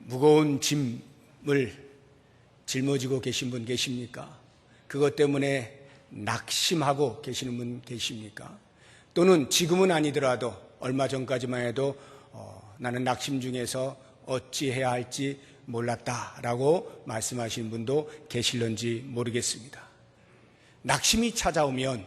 무거운 짐을 짊어지고 계신 분 계십니까? 그것 때문에 낙심하고 계시는 분 계십니까? 또는 지금은 아니더라도 얼마 전까지만 해도 나는 낙심 중에서 어찌해야 할지 몰랐다라고 말씀하시는 분도 계실런지 모르겠습니다. 낙심이 찾아오면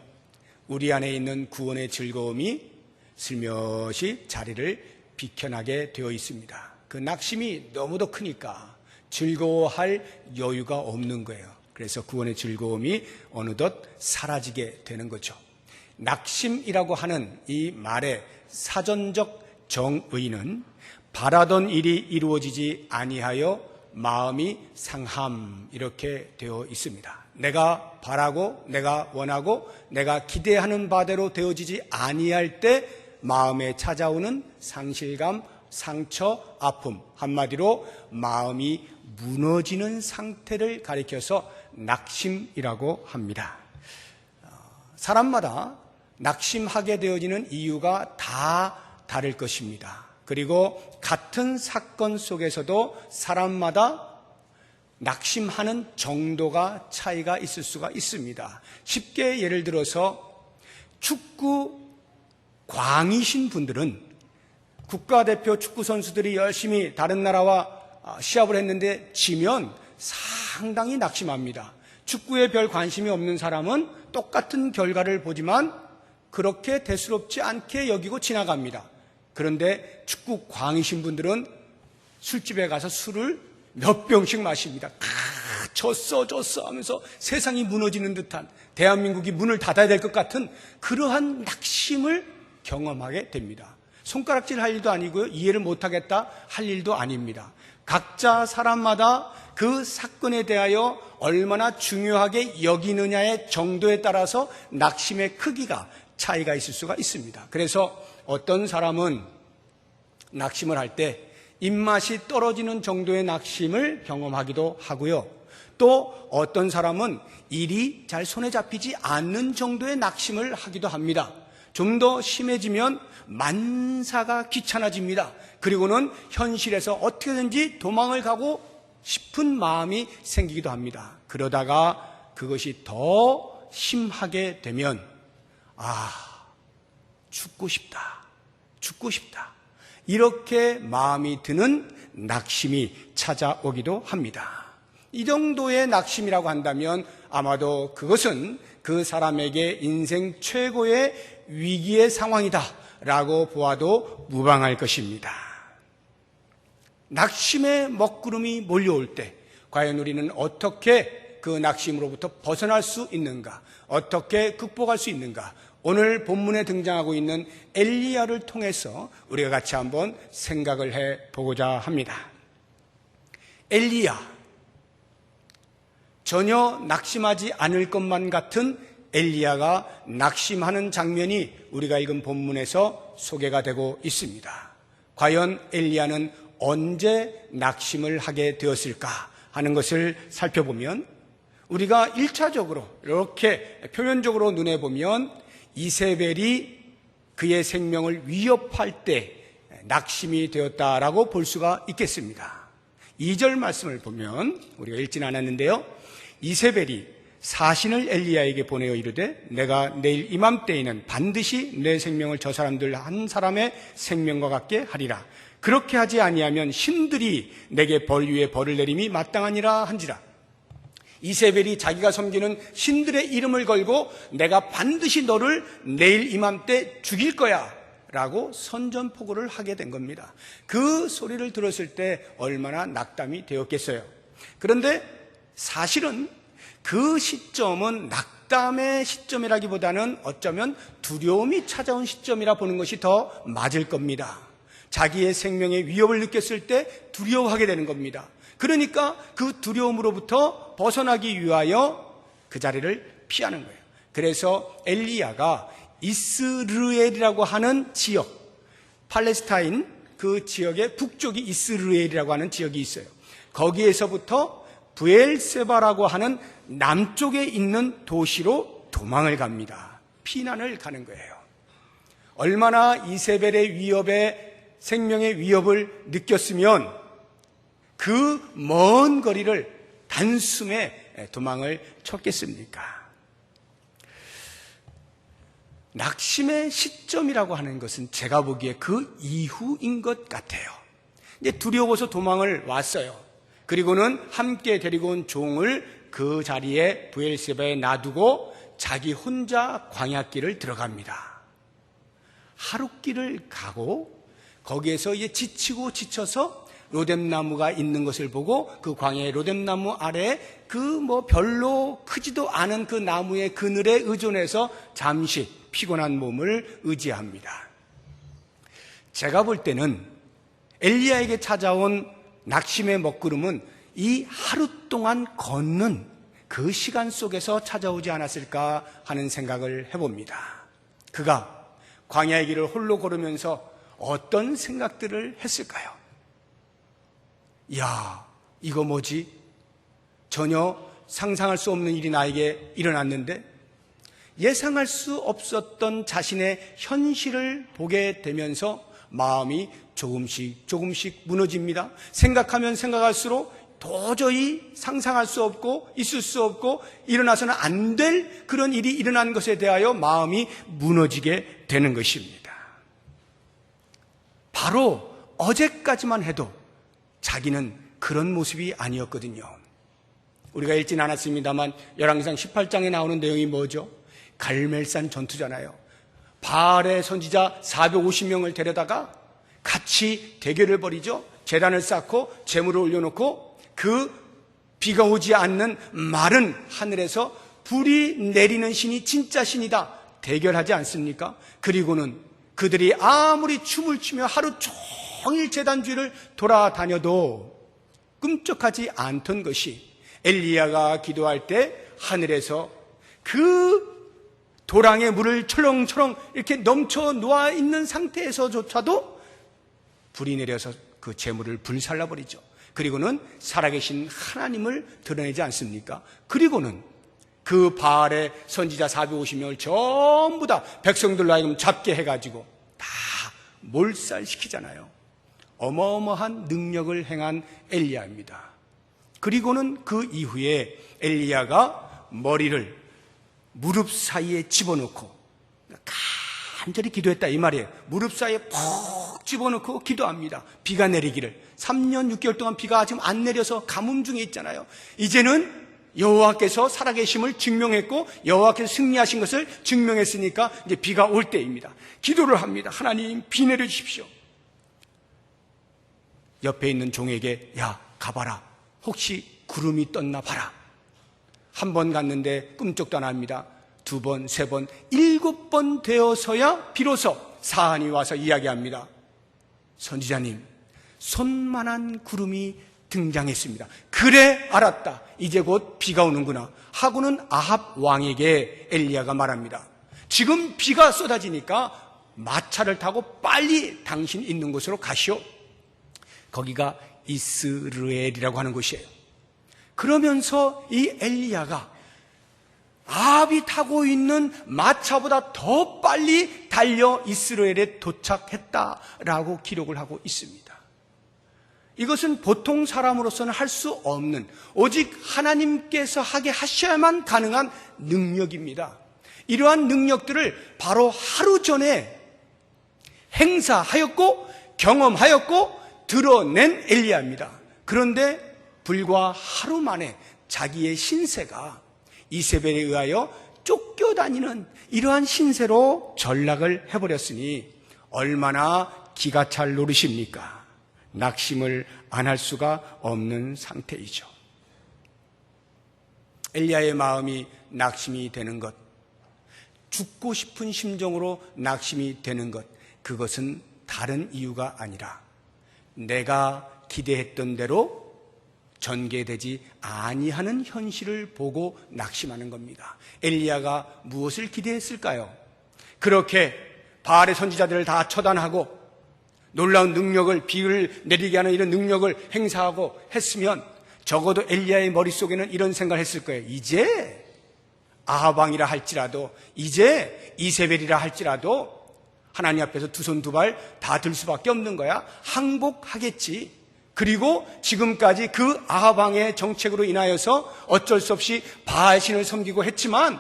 우리 안에 있는 구원의 즐거움이 슬며시 자리를 비켜나게 되어 있습니다. 그 낙심이 너무도 크니까 즐거워할 여유가 없는 거예요. 그래서 구원의 즐거움이 어느덧 사라지게 되는 거죠. 낙심이라고 하는 이 말의 사전적 정의는 바라던 일이 이루어지지 아니하여 마음이 상함, 이렇게 되어 있습니다. 내가 바라고 내가 원하고 내가 기대하는 바대로 되어지지 아니할 때 마음에 찾아오는 상실감, 상처, 아픔, 한마디로 마음이 무너지는 상태를 가리켜서 낙심이라고 합니다. 사람마다 낙심하게 되어지는 이유가 다 다를 것입니다. 그리고 같은 사건 속에서도 사람마다 낙심하는 정도가 차이가 있을 수가 있습니다. 쉽게 예를 들어서 축구 광이신 분들은 국가대표 축구 선수들이 열심히 다른 나라와 시합을 했는데 지면 상당히 낙심합니다. 축구에 별 관심이 없는 사람은 똑같은 결과를 보지만 그렇게 대수롭지 않게 여기고 지나갑니다. 그런데 축구 광이신 분들은 술집에 가서 술을 몇 병씩 마십니다. 졌어 하면서 세상이 무너지는 듯한, 대한민국이 문을 닫아야 될 것 같은 그러한 낙심을 경험하게 됩니다. 손가락질 할 일도 아니고요, 이해를 못하겠다 할 일도 아닙니다. 각자 사람마다 그 사건에 대하여 얼마나 중요하게 여기느냐의 정도에 따라서 낙심의 크기가 차이가 있을 수가 있습니다. 그래서 어떤 사람은 낙심을 할 때 입맛이 떨어지는 정도의 낙심을 경험하기도 하고요. 또 어떤 사람은 일이 잘 손에 잡히지 않는 정도의 낙심을 하기도 합니다. 좀 더 심해지면 만사가 귀찮아집니다. 그리고는 현실에서 어떻게든지 도망을 가고 싶은 마음이 생기기도 합니다. 그러다가 그것이 더 심하게 되면 죽고 싶다 이렇게 마음이 드는 낙심이 찾아오기도 합니다. 이 정도의 낙심이라고 한다면 아마도 그것은 그 사람에게 인생 최고의 위기의 상황이다 라고 보아도 무방할 것입니다. 낙심의 먹구름이 몰려올 때 과연 우리는 어떻게 그 낙심으로부터 벗어날 수 있는가, 어떻게 극복할 수 있는가, 오늘 본문에 등장하고 있는 엘리야를 통해서 우리가 같이 한번 생각을 해보고자 합니다. 엘리야, 전혀 낙심하지 않을 것만 같은 엘리야가 낙심하는 장면이 우리가 읽은 본문에서 소개가 되고 있습니다. 과연 엘리야는 언제 낙심을 하게 되었을까 하는 것을 살펴보면 우리가 1차적으로 이렇게 표면적으로 눈에 보면 이세벨이 그의 생명을 위협할 때 낙심이 되었다라고 볼 수가 있겠습니다. 2절 말씀을 보면 우리가 읽지는 않았는데요, 이세벨이 사신을 엘리야에게 보내어 이르되 내가 내일 이맘때에는 반드시 내 생명을 저 사람들 한 사람의 생명과 같게 하리라. 그렇게 하지 아니하면 신들이 내게 벌 위에 벌을 내림이 마땅하니라 한지라. 이세벨이 자기가 섬기는 신들의 이름을 걸고 내가 반드시 너를 내일 이맘때 죽일 거야 라고 선전포고를 하게 된 겁니다. 그 소리를 들었을 때 얼마나 낙담이 되었겠어요. 그런데 사실은 그 시점은 낙담의 시점이라기보다는 어쩌면 두려움이 찾아온 시점이라 보는 것이 더 맞을 겁니다. 자기의 생명의 위협을 느꼈을 때 두려워하게 되는 겁니다. 그러니까 그 두려움으로부터 벗어나기 위하여 그 자리를 피하는 거예요. 그래서 엘리야가 이스르엘이라고 하는 지역, 팔레스타인 그 지역의 북쪽이 이스르엘이라고 하는 지역이 있어요. 거기에서부터 브엘세바라고 하는 남쪽에 있는 도시로 도망을 갑니다. 피난을 가는 거예요. 얼마나 이세벨의 위협에 생명의 위협을 느꼈으면 그 먼 거리를 단숨에 도망을 쳤겠습니까? 낙심의 시점이라고 하는 것은 제가 보기에 그 이후인 것 같아요. 이제 두려워서 도망을 왔어요. 그리고는 함께 데리고 온 종을 그 자리에 브엘세바에 놔두고 자기 혼자 광야길을 들어갑니다. 하룻길을 가고 거기에서 이제 지치고 지쳐서 로뎀나무가 있는 것을 보고 그 광야의 로뎀나무 아래 그 별로 크지도 않은 그 나무의 그늘에 의존해서 잠시 피곤한 몸을 의지합니다. 제가 볼 때는 엘리야에게 찾아온 낙심의 먹구름은 이 하루 동안 걷는 그 시간 속에서 찾아오지 않았을까 하는 생각을 해봅니다. 그가 광야의 길을 홀로 걸으면서 어떤 생각들을 했을까요? 야, 이거 뭐지? 전혀 상상할 수 없는 일이 나에게 일어났는데 예상할 수 없었던 자신의 현실을 보게 되면서 마음이 조금씩 무너집니다. 생각하면 생각할수록 도저히 상상할 수 없고 있을 수 없고 일어나서는 안 될 그런 일이 일어난 것에 대하여 마음이 무너지게 되는 것입니다. 바로 어제까지만 해도 자기는 그런 모습이 아니었거든요. 우리가 읽진 않았습니다만 열왕기상 18장에 나오는 내용이 뭐죠? 갈멜산 전투잖아요. 바알의 선지자 450명을 데려다가 같이 대결을 벌이죠. 제단을 쌓고 제물을 올려놓고 그 비가 오지 않는 마른 하늘에서 불이 내리는 신이 진짜 신이다 대결하지 않습니까? 그리고는 그들이 아무리 춤을 추며 하루 종일 제단 주위를 돌아다녀도 꿈쩍하지 않던 것이 엘리야가 기도할 때 하늘에서 그 도랑의 물을 철렁철렁 이렇게 넘쳐 놓아 있는 상태에서조차도 불이 내려서 그 재물을 불살라버리죠. 그리고는 살아계신 하나님을 드러내지 않습니까? 그리고는 그 바알의 선지자 450명을 전부 다 백성들로 하여금 잡게 해가지고 다 몰살시키잖아요. 어마어마한 능력을 행한 엘리야입니다. 그리고는 그 이후에 엘리야가 머리를 무릎 사이에 집어넣고 간절히 기도했다 이 말이에요. 무릎 사이에 푹 집어넣고 기도합니다. 비가 내리기를. 3년 6개월 동안 비가 지금 안 내려서 가뭄 중에 있잖아요. 이제는 여호와께서 살아계심을 증명했고 여호와께서 승리하신 것을 증명했으니까 이제 비가 올 때입니다. 기도를 합니다. 하나님 비 내려주십시오. 옆에 있는 종에게 야 가봐라. 혹시 구름이 떴나 봐라. 한 번 갔는데 꿈쩍도 안 합니다. 2번, 3번, 7번 되어서야 비로소 사한이 와서 이야기합니다. 선지자님, 손만한 구름이 등장했습니다. 그래 알았다. 이제 곧 비가 오는구나 하고는 아합 왕에게 엘리야가 말합니다. 지금 비가 쏟아지니까 마차를 타고 빨리 당신 있는 곳으로 가시오. 거기가 이스르엘이라고 하는 곳이에요. 그러면서 이 엘리야가 아합이 타고 있는 마차보다 더 빨리 달려 이스라엘에 도착했다라고 기록을 하고 있습니다. 이것은 보통 사람으로서는 할 수 없는 오직 하나님께서 하게 하셔야만 가능한 능력입니다. 이러한 능력들을 바로 하루 전에 행사하였고 경험하였고 드러낸 엘리야입니다. 그런데 불과 하루 만에 자기의 신세가 이세벨에 의하여 쫓겨다니는 이러한 신세로 전락을 해버렸으니 얼마나 기가 찰 노릇입니까? 낙심을 안 할 수가 없는 상태이죠. 엘리야의 마음이 낙심이 되는 것, 죽고 싶은 심정으로 낙심이 되는 것, 그것은 다른 이유가 아니라 내가 기대했던 대로 전개되지 아니하는 현실을 보고 낙심하는 겁니다. 엘리야가 무엇을 기대했을까요? 그렇게 바알의 선지자들을 다 처단하고 놀라운 능력을 비를 내리게 하는 이런 능력을 행사하고 했으면 적어도 엘리야의 머릿속에는 이런 생각을 했을 거예요. 이제 아합 왕이라 할지라도 이제 이세벨이라 할지라도 하나님 앞에서 두 손 두 발 다 들 수밖에 없는 거야. 항복하겠지. 그리고 지금까지 그 아합 왕의 정책으로 인하여서 어쩔 수 없이 바알신을 섬기고 했지만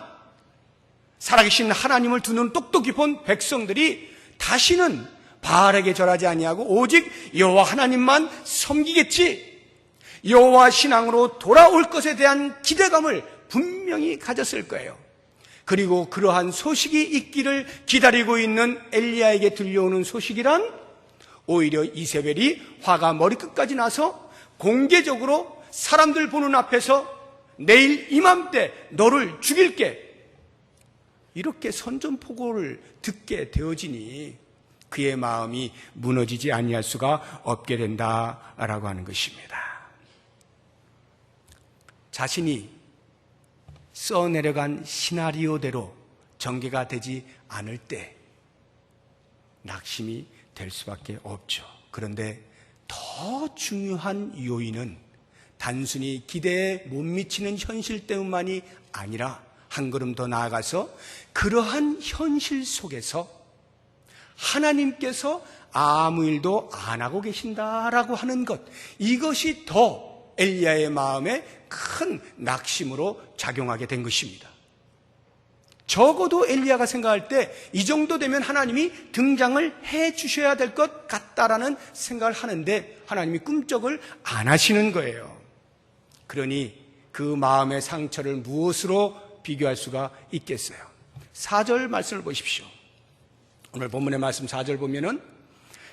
살아계신 하나님을 두는 똑똑히 본 백성들이 다시는 바알에게 절하지 아니하고 오직 여호와 하나님만 섬기겠지, 여호와 신앙으로 돌아올 것에 대한 기대감을 분명히 가졌을 거예요. 그리고 그러한 소식이 있기를 기다리고 있는 엘리야에게 들려오는 소식이란 오히려 이세벨이 화가 머리끝까지 나서 공개적으로 사람들 보는 앞에서 내일 이맘때 너를 죽일게, 이렇게 선전포고를 듣게 되어지니 그의 마음이 무너지지 아니할 수가 없게 된다라고 하는 것입니다. 자신이 써내려간 시나리오대로 전개가 되지 않을 때 낙심이 될 수밖에 없죠. 그런데 더 중요한 요인은 단순히 기대에 못 미치는 현실 때문만이 아니라 한 걸음 더 나아가서 그러한 현실 속에서 하나님께서 아무 일도 안 하고 계신다라고 하는 것, 이것이 더 엘리야의 마음에 큰 낙심으로 작용하게 된 것입니다. 적어도 엘리야가 생각할 때 이 정도 되면 하나님이 등장을 해 주셔야 될 것 같다라는 생각을 하는데 하나님이 꿈쩍을 안 하시는 거예요. 그러니 그 마음의 상처를 무엇으로 비교할 수가 있겠어요? 4절 말씀을 보십시오. 오늘 본문의 말씀 4절 보면은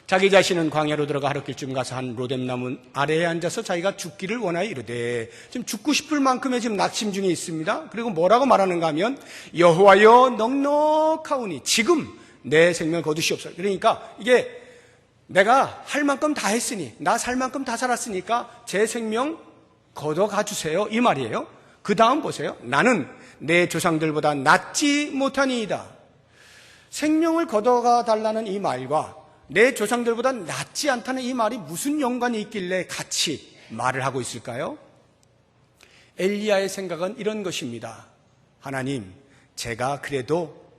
자기 자신은 광야로 들어가 하룻길쯤 가서 한 로뎀나무 아래에 앉아서 자기가 죽기를 원하여 이르되, 지금 죽고 싶을 만큼의 지금 낙심 중에 있습니다. 그리고 뭐라고 말하는가 하면 여호와여 넉넉하오니 지금 내 생명을 거두시옵소서. 그러니까 이게 내가 할 만큼 다 했으니, 나 살 만큼 다 살았으니까 제 생명 걷어가 주세요, 이 말이에요. 그 다음 보세요. 나는 내 조상들보다 낫지 못하니이다. 생명을 걷어가 달라는 이 말과 내 조상들보다 낫지 않다는 이 말이 무슨 연관이 있길래 같이 말을 하고 있을까요? 엘리야의 생각은 이런 것입니다. 하나님, 제가 그래도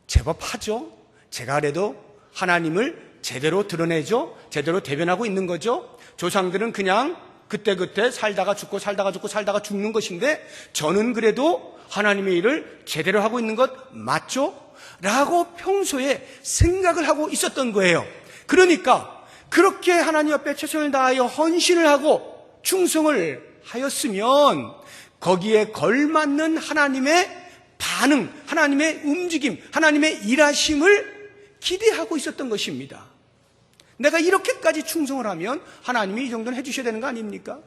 제법 하죠? 제가 그래도 하나님을 제대로 드러내죠? 제대로 대변하고 있는 거죠? 조상들은 그냥 그때그때 살다가 죽고 살다가 죽고 살다가 죽는 것인데 저는 그래도 하나님의 일을 제대로 하고 있는 것 맞죠? 라고 평소에 생각을 하고 있었던 거예요. 그러니까 그렇게 하나님 앞에 최선을 다하여 헌신을 하고 충성을 하였으면 거기에 걸맞는 하나님의 반응, 하나님의 움직임, 하나님의 일하심을 기대하고 있었던 것입니다. 내가 이렇게까지 충성을 하면 하나님이 이 정도는 해주셔야 되는 거 아닙니까?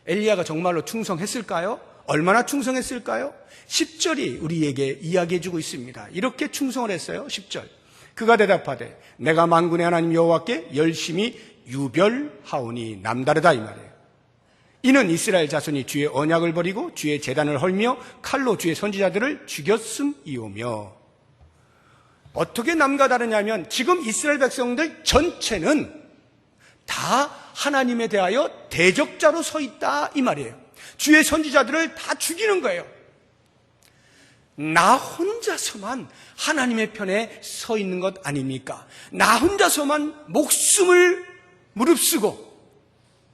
엘리야가 정말로 충성했을까요? 얼마나 충성했을까요? 10절이 우리에게 이야기해주고 있습니다. 이렇게 충성을 했어요. 10절. 그가 대답하되 내가 만군의 하나님 여호와께 열심히 유별하오니 남다르다, 이 말이에요. 이는 이스라엘 자손이 주의 언약을 버리고 주의 제단을 헐며 칼로 주의 선지자들을 죽였음이오며. 어떻게 남과 다르냐면 지금 이스라엘 백성들 전체는 다 하나님에 대하여 대적자로 서 있다, 이 말이에요. 주의 선지자들을 다 죽이는 거예요. 나 혼자서만 하나님의 편에 서 있는 것 아닙니까? 나 혼자서만 목숨을 무릅쓰고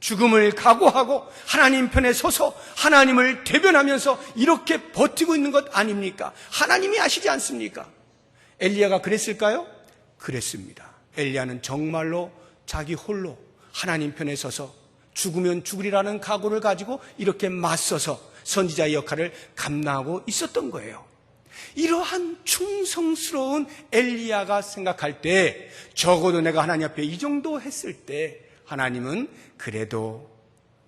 죽음을 각오하고 하나님 편에 서서 하나님을 대변하면서 이렇게 버티고 있는 것 아닙니까? 하나님이 아시지 않습니까? 엘리야가 그랬을까요? 그랬습니다. 엘리야는 정말로 자기 홀로 하나님 편에 서서 죽으면 죽으리라는 각오를 가지고 이렇게 맞서서 선지자의 역할을 감당하고 있었던 거예요. 이러한 충성스러운 엘리야가 생각할 때 적어도 내가 하나님 앞에 이 정도 했을 때 하나님은 그래도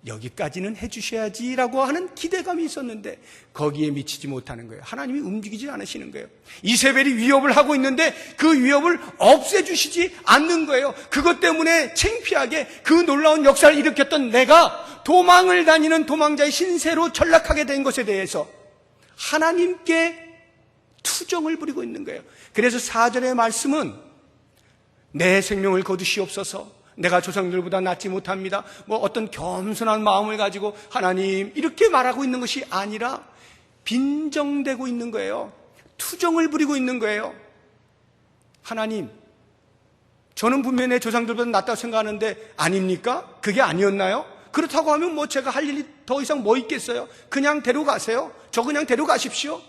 여기까지는 해주셔야지라고 하는 기대감이 있었는데 거기에 미치지 못하는 거예요. 하나님이 움직이지 않으시는 거예요. 이세벨이 위협을 하고 있는데 그 위협을 없애주시지 않는 거예요. 그것 때문에 창피하게 그 놀라운 역사를 일으켰던 내가 도망을 다니는 도망자의 신세로 전락하게 된 것에 대해서 하나님께 투정을 부리고 있는 거예요. 그래서 4절의 말씀은 내 생명을 거두시옵소서, 내가 조상들보다 낫지 못합니다, 뭐 어떤 겸손한 마음을 가지고 하나님 이렇게 말하고 있는 것이 아니라 빈정대고 있는 거예요. 투정을 부리고 있는 거예요. 하나님, 저는 분명히 내 조상들보다 낫다고 생각하는데 아닙니까? 그게 아니었나요? 그렇다고 하면 뭐 제가 할 일이 더 이상 뭐 있겠어요? 그냥 데려가세요. 저 그냥 데려가십시오.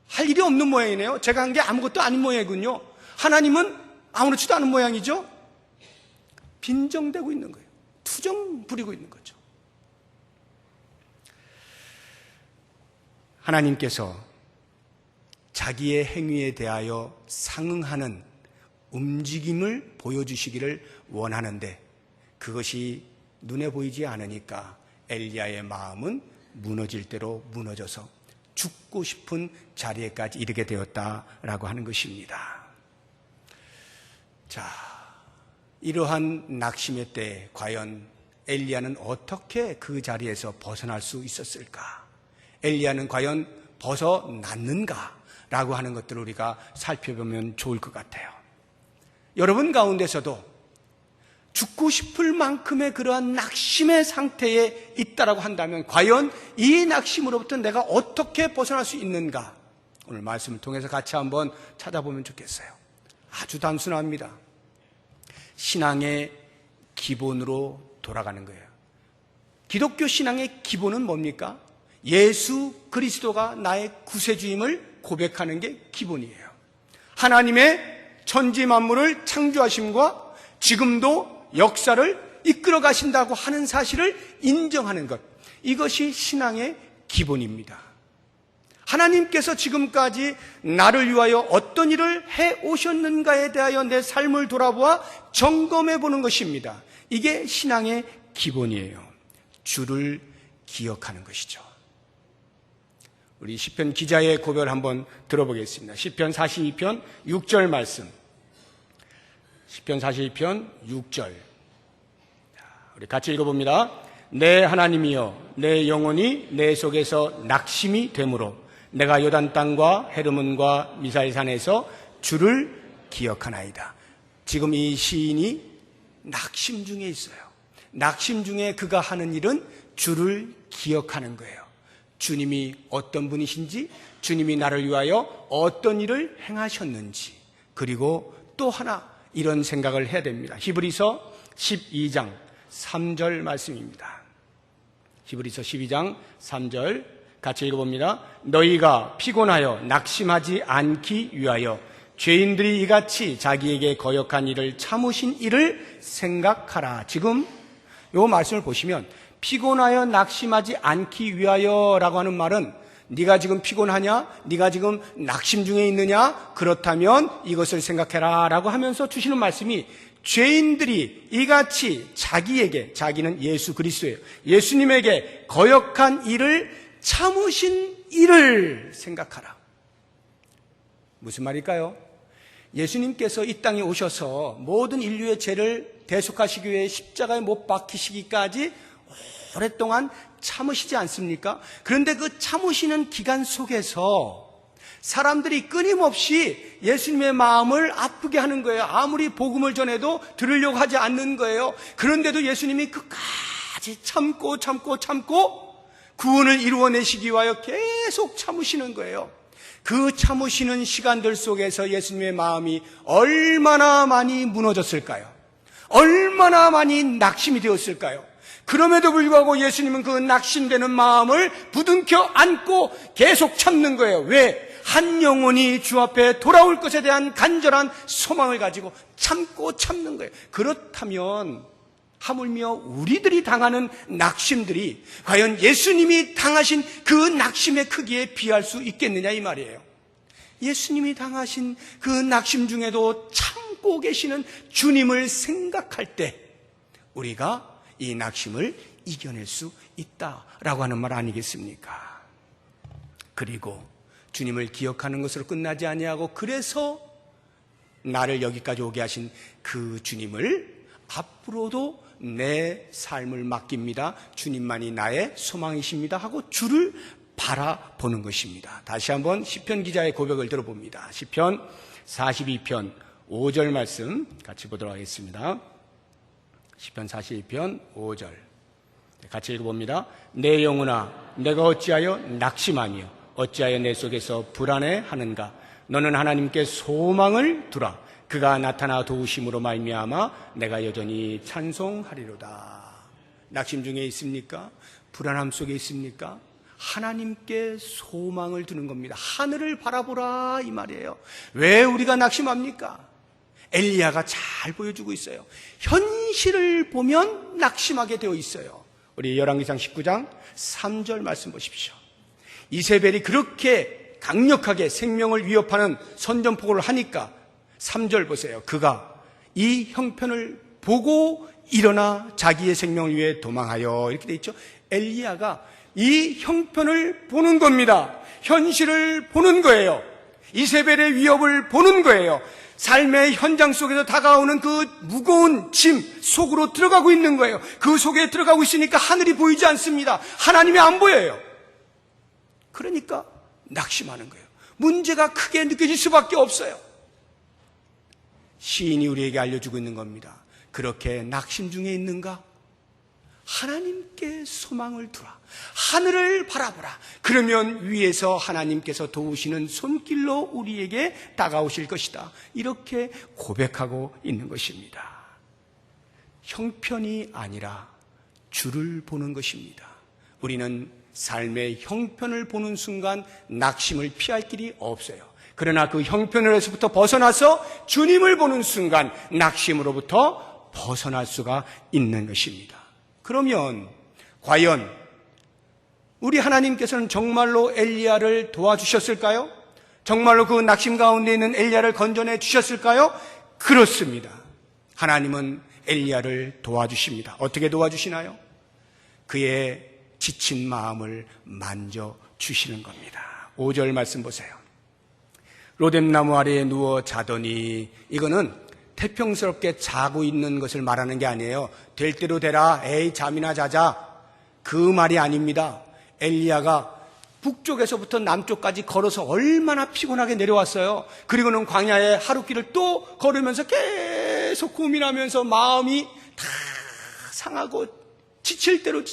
할 일이 없는 모양이네요. 제가 한 게 아무것도 아닌 모양이군요. 하나님은 아무렇지도 않은 모양이죠. 빈정대고 있는 거예요. 투정 부리고 있는 거죠. 하나님께서 자기의 행위에 대하여 상응하는 움직임을 보여주시기를 원하는데 그것이 눈에 보이지 않으니까 엘리야의 마음은 무너질 대로 무너져서 죽고 싶은 자리에까지 이르게 되었다라고 하는 것입니다. 자, 이러한 낙심의 때에 과연 엘리야는 어떻게 그 자리에서 벗어날 수 있었을까? 엘리야는 과연 벗어났는가라고 하는 것들을 우리가 살펴보면 좋을 것 같아요. 여러분 가운데서도 죽고 싶을 만큼의 그러한 낙심의 상태에 있다라고 한다면 과연 이 낙심으로부터 내가 어떻게 벗어날 수 있는가? 오늘 말씀을 통해서 같이 한번 찾아보면 좋겠어요. 아주 단순합니다. 신앙의 기본으로 돌아가는 거예요. 기독교 신앙의 기본은 뭡니까? 예수 그리스도가 나의 구세주임을 고백하는 게 기본이에요. 하나님의 천지 만물을 창조하심과 지금도 역사를 이끌어 가신다고 하는 사실을 인정하는 것, 이것이 신앙의 기본입니다. 하나님께서 지금까지 나를 위하여 어떤 일을 해오셨는가에 대하여 내 삶을 돌아보아 점검해 보는 것입니다. 이게 신앙의 기본이에요. 주를 기억하는 것이죠. 우리 시편 기자의 고백을 한번 들어보겠습니다. 시편 42편 6절 말씀. 시편 42편 6절. 우리 같이 읽어봅니다. 내 하나님이여 내 영혼이 내 속에서 낙심이 되므로 내가 요단 땅과 헤르몬과 미사일산에서 주를 기억하나이다. 지금 이 시인이 낙심 중에 있어요. 낙심 중에 그가 하는 일은 주를 기억하는 거예요. 주님이 어떤 분이신지, 주님이 나를 위하여 어떤 일을 행하셨는지, 그리고 또 하나 이런 생각을 해야 됩니다. 히브리서 12장 3절 말씀입니다. 히브리서 12장 3절 같이 읽어봅니다. 너희가 피곤하여 낙심하지 않기 위하여 죄인들이 이같이 자기에게 거역한 일을 참으신 일을 생각하라. 지금 이 말씀을 보시면 피곤하여 낙심하지 않기 위하여라고 하는 말은 네가 지금 피곤하냐? 네가 지금 낙심 중에 있느냐? 그렇다면 이것을 생각해라 라고 하면서 주시는 말씀이 죄인들이 이같이 자기에게, 자기는 예수 그리스도예요. 예수님에게 거역한 일을 참으신 일을 생각하라. 무슨 말일까요? 예수님께서 이 땅에 오셔서 모든 인류의 죄를 대속하시기 위해 십자가에 못 박히시기까지 오랫동안 참으시지 않습니까? 그런데 그 참으시는 기간 속에서 사람들이 끊임없이 예수님의 마음을 아프게 하는 거예요. 아무리 복음을 전해도 들으려고 하지 않는 거예요. 그런데도 예수님이 끝까지 참고 구원을 이루어내시기 위하여 계속 참으시는 거예요. 그 참으시는 시간들 속에서 예수님의 마음이 얼마나 많이 무너졌을까요? 얼마나 많이 낙심이 되었을까요? 그럼에도 불구하고 예수님은 그 낙심되는 마음을 부둥켜 안고 계속 참는 거예요. 왜? 한 영혼이 주 앞에 돌아올 것에 대한 간절한 소망을 가지고 참는 거예요. 그렇다면 하물며 우리들이 당하는 낙심들이 과연 예수님이 당하신 그 낙심의 크기에 비할 수 있겠느냐 이 말이에요. 예수님이 당하신 그 낙심 중에도 참고 계시는 주님을 생각할 때 우리가 이 낙심을 이겨낼 수 있다라고 하는 말 아니겠습니까? 그리고 주님을 기억하는 것으로 끝나지 아니하고 그래서 나를 여기까지 오게 하신 그 주님을 앞으로도 내 삶을 맡깁니다. 주님만이 나의 소망이십니다 하고 주를 바라보는 것입니다. 다시 한번 시편 기자의 고백을 들어봅니다. 시편 42편 5절 말씀 같이 보도록 하겠습니다. 시편 42편 5절 같이 읽어봅니다. 내 영혼아 내가 어찌하여 낙심하며 어찌하여 내 속에서 불안해하는가? 너는 하나님께 소망을 두라. 그가 나타나 도우심으로 말미암아 내가 여전히 찬송하리로다. 낙심 중에 있습니까? 불안함 속에 있습니까? 하나님께 소망을 두는 겁니다. 하늘을 바라보라 이 말이에요. 왜 우리가 낙심합니까? 엘리야가 잘 보여주고 있어요. 현실을 보면 낙심하게 되어 있어요. 우리 열왕기상 19장 3절 말씀 보십시오. 이세벨이 그렇게 강력하게 생명을 위협하는 선전포고를 하니까 3절 보세요. 그가 이 형편을 보고 일어나 자기의 생명을 위해 도망하여, 이렇게 돼 있죠. 엘리야가 이 형편을 보는 겁니다. 현실을 보는 거예요. 이세벨의 위협을 보는 거예요. 삶의 현장 속에서 다가오는 그 무거운 짐 속으로 들어가고 있는 거예요. 그 속에 들어가고 있으니까 하늘이 보이지 않습니다. 하나님이 안 보여요. 그러니까 낙심하는 거예요. 문제가 크게 느껴질 수밖에 없어요. 시인이 우리에게 알려주고 있는 겁니다. 그렇게 낙심 중에 있는가? 하나님께 소망을 두라. 하늘을 바라보라. 그러면 위에서 하나님께서 도우시는 손길로 우리에게 다가오실 것이다. 이렇게 고백하고 있는 것입니다. 형편이 아니라 주를 보는 것입니다. 우리는 삶의 형편을 보는 순간 낙심을 피할 길이 없어요. 그러나 그 형편에서부터 벗어나서 주님을 보는 순간 낙심으로부터 벗어날 수가 있는 것입니다. 그러면 과연 우리 하나님께서는 정말로 엘리야를 도와주셨을까요? 정말로 그 낙심 가운데 있는 엘리야를 건져내 주셨을까요? 그렇습니다. 하나님은 엘리야를 도와주십니다. 어떻게 도와주시나요? 그의 지친 마음을 만져주시는 겁니다. 5절 말씀 보세요. 로뎀나무 아래에 누워 자더니, 이거는 태평스럽게 자고 있는 것을 말하는 게 아니에요. 될 대로 되라, 에이 잠이나 자자, 그 말이 아닙니다. 엘리야가 북쪽에서부터 남쪽까지 걸어서 얼마나 피곤하게 내려왔어요. 그리고는 광야의 하룻길을 또 걸으면서 계속 고민하면서 마음이 다 상하고 지칠 대로,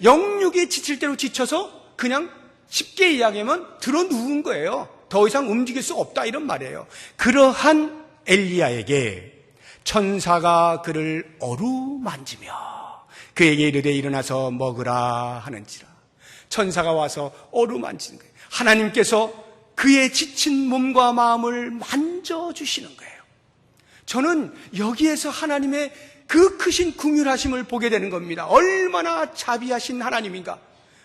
영육이 지칠 대로 지쳐서 그냥 쉽게 이야기하면 들어 누운 거예요. 더 이상 움직일 수 없다, 이런 말이에요. 그러한 엘리야에게 천사가 그를 어루만지며 그에게 이르되 일어나서 먹으라 하는지라. 천사가 와서 어루만지는 거예요. 하나님께서 그의 지친 몸과 마음을 만져주시는 거예요. 저는 여기에서 하나님의 그 크신 긍휼하심을 보게 되는 겁니다. 얼마나 자비하신 하나님인가.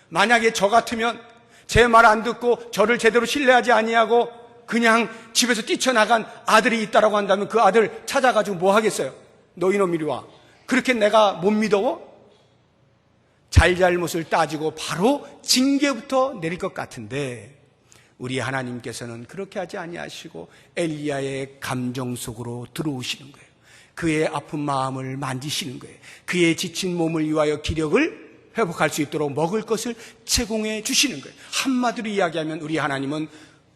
만약에 저 같으면 제 말 안 듣고 저를 제대로 신뢰하지 아니하고 그냥 집에서 뛰쳐나간 아들이 있다라고 한다면 그 아들 찾아가지고 뭐 하겠어요? 너 이놈 이리 와. 그렇게 내가 못 믿어? 잘잘못을 따지고 바로 징계부터 내릴 것 같은데, 우리 하나님께서는 그렇게 하지 아니하시고 엘리야의 감정 속으로 들어오시는 거예요. 그의 아픈 마음을 만지시는 거예요. 그의 지친 몸을 위하여 기력을 회복할 수 있도록 먹을 것을 제공해 주시는 거예요. 한마디로 이야기하면 우리 하나님은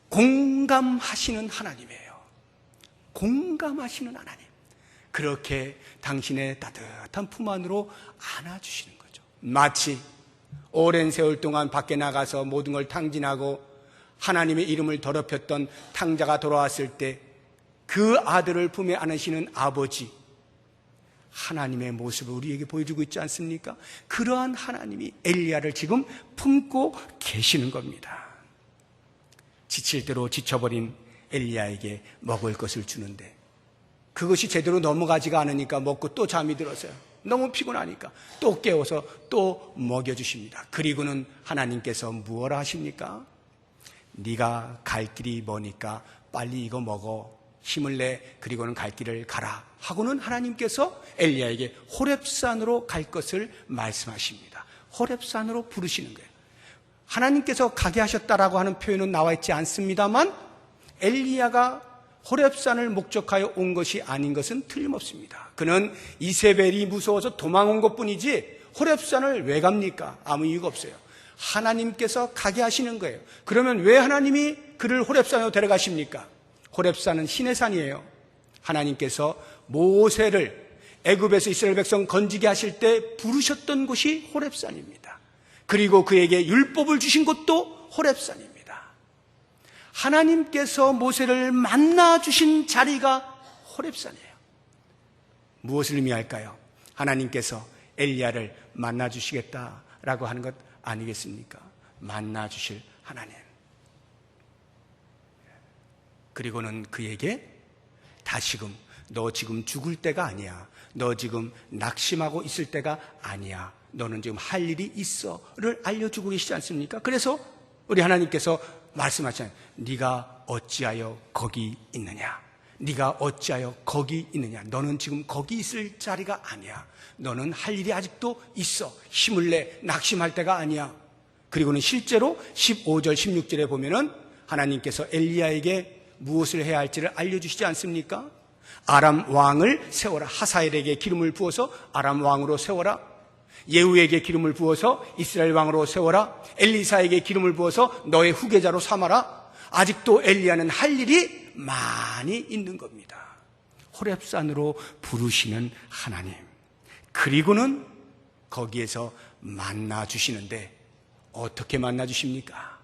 공감하시는 하나님이에요. 공감하시는 하나님. 그렇게 당신의 따뜻한 품 안으로 안아주시는 거죠. 마치 오랜 세월 동안 밖에 나가서 모든 걸 탕진하고 하나님의 이름을 더럽혔던 탕자가 돌아왔을 때 그 아들을 품에 안으시는 아버지, 하나님의 모습을 우리에게 보여주고 있지 않습니까? 그러한 하나님이 엘리야를 지금 품고 계시는 겁니다. 지칠 대로 지쳐버린 엘리야에게 먹을 것을 주는데 그것이 제대로 넘어가지가 않으니까 먹고 또 잠이 들어서요. 너무 피곤하니까 또 깨워서 또 먹여주십니다. 그리고는 하나님께서 무엇을 하십니까? 네가 갈 길이 머니까 빨리 이거 먹어, 힘을 내, 그리고는 갈 길을 가라 하고는 하나님께서 엘리야에게 호렙산으로 갈 것을 말씀하십니다. 호렙산으로 부르시는 거예요. 하나님께서 가게 하셨다라고 하는 표현은 나와 있지 않습니다만 엘리야가 호렙산을 목적하여 온 것이 아닌 것은 틀림없습니다. 그는 이세벨이 무서워서 도망온 것뿐이지 호렙산을 왜 갑니까? 아무 이유가 없어요. 하나님께서 가게 하시는 거예요. 그러면 왜 하나님이 그를 호렙산으로 데려가십니까? 호렙산은 신의 산이에요. 하나님께서 모세를 애굽에서 이스라엘 백성 건지게 하실 때 부르셨던 곳이 호렙산입니다. 그리고 그에게 율법을 주신 곳도 호렙산입니다. 하나님께서 모세를 만나 주신 자리가 호렙산이에요. 무엇을 의미할까요? 하나님께서 엘리야를 만나주시겠다라고 하는 것 아니겠습니까? 만나주실 하나님. 그리고는 그에게 다시금 너 지금 죽을 때가 아니야. 너 지금 낙심하고 있을 때가 아니야. 너는 지금 할 일이 있어를 알려주고 계시지 않습니까? 그래서 우리 하나님께서 말씀하시잖아요. 네가 어찌하여 거기 있느냐. 네가 어찌하여 거기 있느냐. 너는 지금 거기 있을 자리가 아니야. 너는 할 일이 아직도 있어. 힘을 내. 낙심할 때가 아니야. 그리고는 실제로 15절 16절에 보면은 하나님께서 엘리야에게 무엇을 해야 할지를 알려주시지 않습니까? 아람 왕을 세워라. 하사엘에게 기름을 부어서 아람 왕으로 세워라. 예후에게 기름을 부어서 이스라엘 왕으로 세워라. 엘리사에게 기름을 부어서 너의 후계자로 삼아라. 아직도 엘리야는 할 일이 많이 있는 겁니다. 호렙산으로 부르시는 하나님. 그리고는 거기에서 만나주시는데 어떻게 만나주십니까?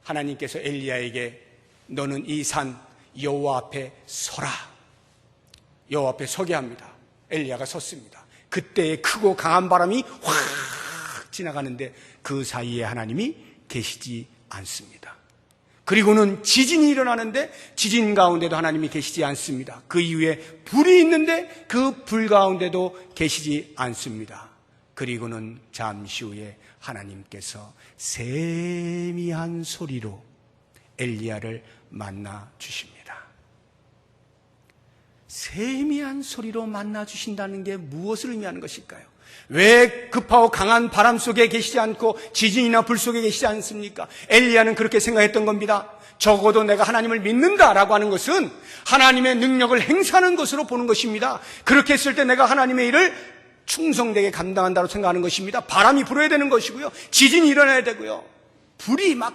하나님께서 엘리야에게 너는 이 산 여호와 앞에 서라. 여호와 앞에 서게 합니다. 엘리야가 섰습니다. 그때 크고 강한 바람이 확 지나가는데 그 사이에 하나님이 계시지 않습니다. 그리고는 지진이 일어나는데 지진 가운데도 하나님이 계시지 않습니다. 그 이후에 불이 있는데 그 불 가운데도 계시지 않습니다. 그리고는 잠시 후에 하나님께서 세미한 소리로 엘리야를 만나 주십니다. 세미한 소리로 만나 주신다는 게 무엇을 의미하는 것일까요? 왜 급하고 강한 바람 속에 계시지 않고 지진이나 불 속에 계시지 않습니까? 엘리야는 그렇게 생각했던 겁니다. 적어도 내가 하나님을 믿는다라고 하는 것은 하나님의 능력을 행사하는 것으로 보는 것입니다. 그렇게 했을 때 내가 하나님의 일을 충성되게 감당한다고 생각하는 것입니다. 바람이 불어야 되는 것이고요. 지진이 일어나야 되고요. 불이 막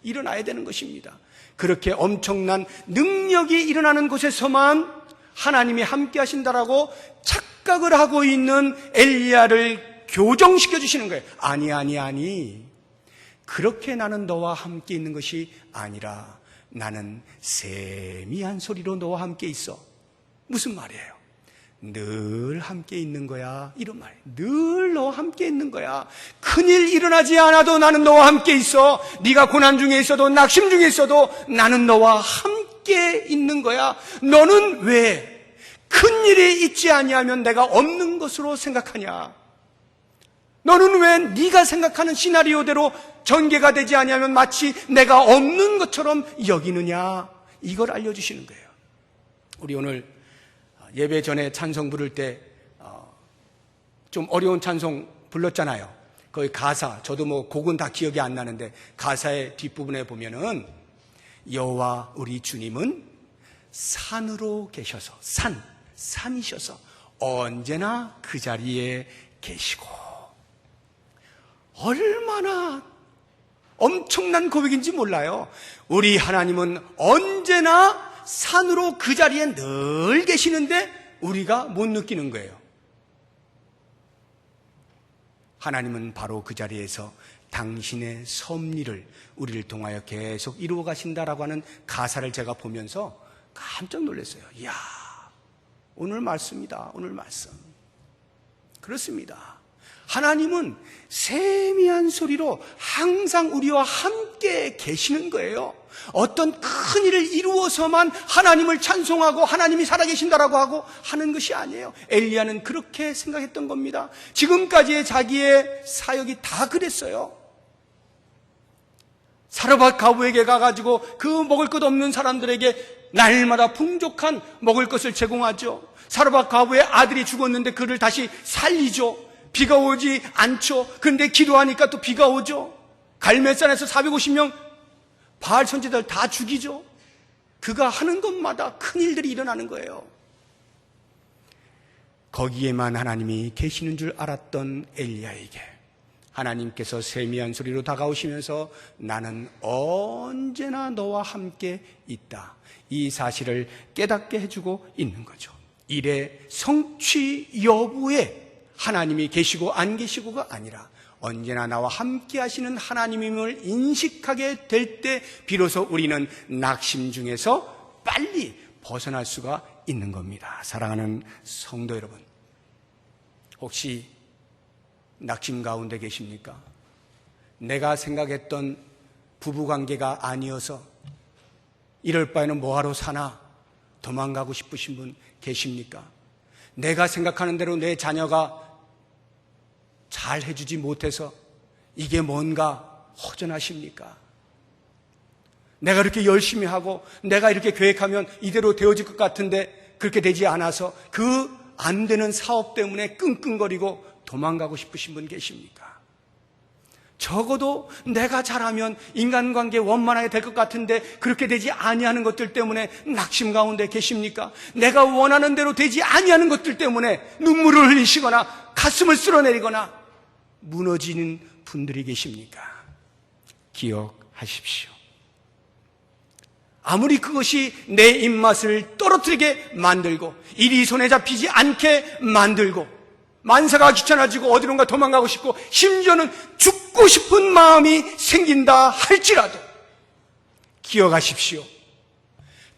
일어나야 되는 것입니다. 그렇게 엄청난 능력이 일어나는 곳에서만 하나님이 함께 하신다라고 착각을 하고 있는 엘리야를 교정시켜 주시는 거예요. 아니. 그렇게 나는 너와 함께 있는 것이 아니라 나는 세미한 소리로 너와 함께 있어. 무슨 말이에요? 늘 함께 있는 거야. 이런 말이에요. 늘 너와 함께 있는 거야. 큰일 일어나지 않아도 나는 너와 함께 있어. 네가 고난 중에 있어도 낙심 중에 있어도 나는 너와 함께 있는 거야. 너는 왜 큰일이 있지 아니하면 내가 없는 것으로 생각하냐? 너는 왜 네가 생각하는 시나리오대로 전개가 되지 아니하면 마치 내가 없는 것처럼 여기느냐? 이걸 알려주시는 거예요. 우리 오늘 예배 전에 찬송 부를 때 좀 어려운 찬송 불렀잖아요. 거기 가사, 저도 뭐 곡은 다 기억이 안 나는데 가사의 뒷부분에 보면은 여호와 우리 주님은 산으로 계셔서 산이셔서 언제나 그 자리에 계시고. 얼마나 엄청난 고백인지 몰라요. 우리 하나님은 언제나 산으로 그 자리에 늘 계시는데 우리가 못 느끼는 거예요. 하나님은 바로 그 자리에서 당신의 섭리를 우리를 통하여 계속 이루어 가신다라고 하는 가사를 제가 보면서 깜짝 놀랐어요. 이야, 오늘 말씀이다. 오늘 말씀. 그렇습니다. 하나님은 세미한 소리로 항상 우리와 함께 계시는 거예요. 어떤 큰 일을 이루어서만 하나님을 찬송하고 하나님이 살아계신다라고 하고 하는 것이 아니에요. 엘리야는 그렇게 생각했던 겁니다. 지금까지의 자기의 사역이 다 그랬어요. 사르밧 가부에게 가가지고 그 먹을 것 없는 사람들에게 날마다 풍족한 먹을 것을 제공하죠. 사르밧 가부의 아들이 죽었는데 그를 다시 살리죠. 비가 오지 않죠. 그런데 기도하니까 또 비가 오죠. 갈멜산에서 450명 바알 선지자들 다 죽이죠. 그가 하는 것마다 큰 일들이 일어나는 거예요. 거기에만 하나님이 계시는 줄 알았던 엘리야에게 하나님께서 세미한 소리로 다가오시면서 나는 언제나 너와 함께 있다. 이 사실을 깨닫게 해주고 있는 거죠. 일의 성취 여부에 하나님이 계시고 안 계시고가 아니라 언제나 나와 함께 하시는 하나님임을 인식하게 될 때 비로소 우리는 낙심 중에서 빨리 벗어날 수가 있는 겁니다. 사랑하는 성도 여러분, 혹시 낙심 가운데 계십니까? 내가 생각했던 부부관계가 아니어서 이럴 바에는 뭐하러 사나 도망가고 싶으신 분 계십니까? 내가 생각하는 대로 내 자녀가 잘 해주지 못해서 이게 뭔가 허전하십니까? 내가 이렇게 열심히 하고 내가 이렇게 계획하면 이대로 되어질 것 같은데 그렇게 되지 않아서 그 안 되는 사업 때문에 끙끙거리고 도망가고 싶으신 분 계십니까? 적어도 내가 잘하면 인간관계 원만하게 될 것 같은데 그렇게 되지 아니하는 것들 때문에 낙심 가운데 계십니까? 내가 원하는 대로 되지 아니하는 것들 때문에 눈물을 흘리시거나 가슴을 쓸어내리거나 무너지는 분들이 계십니까? 기억하십시오. 아무리 그것이 내 입맛을 떨어뜨리게 만들고 일이 손에 잡히지 않게 만들고 만사가 귀찮아지고 어디론가 도망가고 싶고 심지어는 죽고 싶은 마음이 생긴다 할지라도 기억하십시오.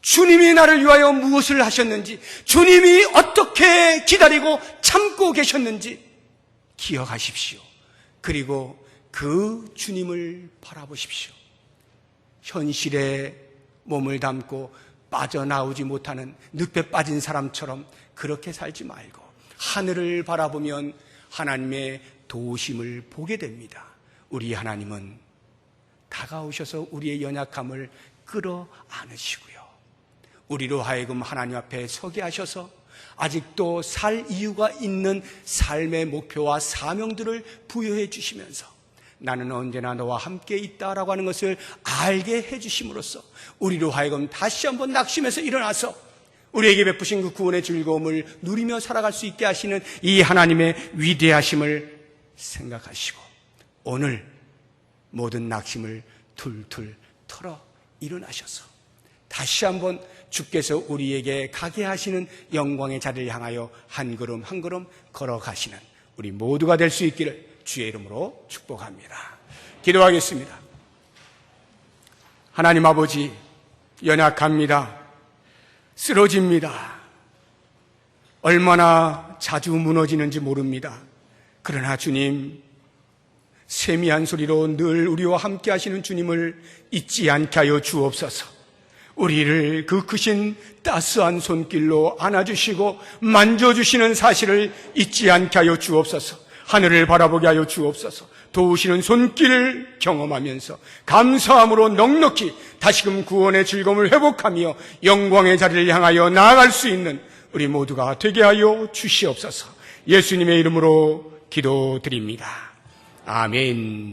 주님이 나를 위하여 무엇을 하셨는지, 주님이 어떻게 기다리고 참고 계셨는지 기억하십시오. 그리고 그 주님을 바라보십시오. 현실에 몸을 담고 빠져나오지 못하는 늪에 빠진 사람처럼 그렇게 살지 말고 하늘을 바라보면 하나님의 도우심을 보게 됩니다. 우리 하나님은 다가오셔서 우리의 연약함을 끌어안으시고요, 우리로 하여금 하나님 앞에 서게 하셔서 아직도 살 이유가 있는 삶의 목표와 사명들을 부여해 주시면서 나는 언제나 너와 함께 있다라고 하는 것을 알게 해주심으로써 우리로 하여금 다시 한번 낙심해서 일어나서 우리에게 베푸신 그 구원의 즐거움을 누리며 살아갈 수 있게 하시는 이 하나님의 위대하심을 생각하시고 오늘 모든 낙심을 툴툴 털어 일어나셔서 다시 한번 주께서 우리에게 가게 하시는 영광의 자리를 향하여 한 걸음 한 걸음 걸어가시는 우리 모두가 될 수 있기를 주의 이름으로 축복합니다. 기도하겠습니다. 하나님 아버지, 연약합니다. 쓰러집니다. 얼마나 자주 무너지는지 모릅니다. 그러나 주님, 세미한 소리로 늘 우리와 함께 하시는 주님을 잊지 않게 하여 주옵소서. 우리를 그 크신 따스한 손길로 안아주시고 만져주시는 사실을 잊지 않게 하여 주옵소서. 하늘을 바라보게 하여 주옵소서. 도우시는 손길을 경험하면서 감사함으로 넉넉히 다시금 구원의 즐거움을 회복하며 영광의 자리를 향하여 나아갈 수 있는 우리 모두가 되게 하여 주시옵소서. 예수님의 이름으로 기도드립니다. 아멘.